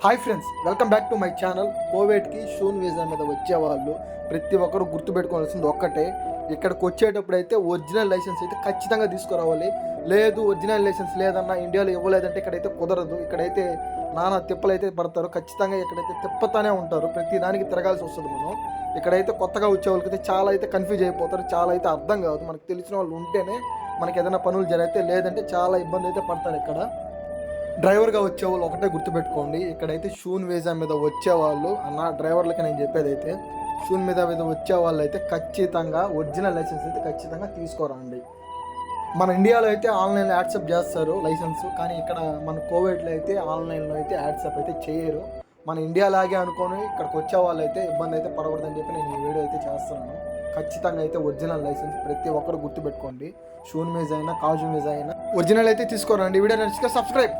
Hi friends, welcome back to my channel. కోవిడ్కి షూన్ visa మీద వచ్చేవాళ్ళు ప్రతి ఒక్కరు గుర్తుపెట్టుకోవాల్సింది ఒక్కటే, ఇక్కడికి వచ్చేటప్పుడు అయితే ఒరిజినల్ లైసెన్స్ అయితే ఖచ్చితంగా తీసుకురావాలి. లేదు ఒరిజినల్ లైసెన్స్ లేదన్నా ఇండియాలో ఇవ్వలేదంటే ఇక్కడైతే కుదరదు. ఇక్కడైతే నానా తిప్పలు అయితే పడతారు. ఖచ్చితంగా ఇక్కడైతే తిప్పతానే ఉంటారు. ప్రతి దానికి తిరగాల్సి వస్తుంది. మనం ఇక్కడైతే కొత్తగా వచ్చే వాళ్ళకైతే చాలా అయితే కన్ఫ్యూజ్ అయిపోతారు. చాలా అయితే అర్థం కాదు. మనకు తెలిసిన వాళ్ళు ఉంటేనే మనకి ఏదైనా పనులు జరిగితే, లేదంటే చాలా ఇబ్బంది అయితే పడతారు. ఇక్కడ డ్రైవర్గా వచ్చేవాళ్ళు ఒకటే గుర్తుపెట్టుకోండి, ఇక్కడైతే షూన్ వీసా మీద వచ్చేవాళ్ళు అన్న డ్రైవర్లకి నేను చెప్పేది అయితే, షూన్ మీద వచ్చే వాళ్ళు అయితే ఖచ్చితంగా ఒరిజినల్ లైసెన్స్ అయితే ఖచ్చితంగా తీసుకోరండి. మన ఇండియాలో అయితే ఆన్లైన్లో యాక్సెప్ట్ చేస్తారు లైసెన్స్, కానీ ఇక్కడ మన కోవిడ్లో అయితే ఆన్లైన్లో అయితే యాక్సెప్ట్ అయితే చేయరు. మన ఇండియా లాగే అనుకొని ఇక్కడికి వచ్చే వాళ్ళు అయితే ఇబ్బంది అయితే పడకూడదని చెప్పి నేను ఈ వీడియో అయితే చేస్తున్నాను. ఖచ్చితంగా అయితే ఒరిజినల్ లైసెన్స్ ప్రతి ఒక్కరు గుర్తుపెట్టుకోండి. షూన్ వీసా అయినా కాజు వీసా అయినా ఒరిజినల్ అయితే తీసుకోరండి. వీడియో నచ్చితే సబ్స్క్రైబ్.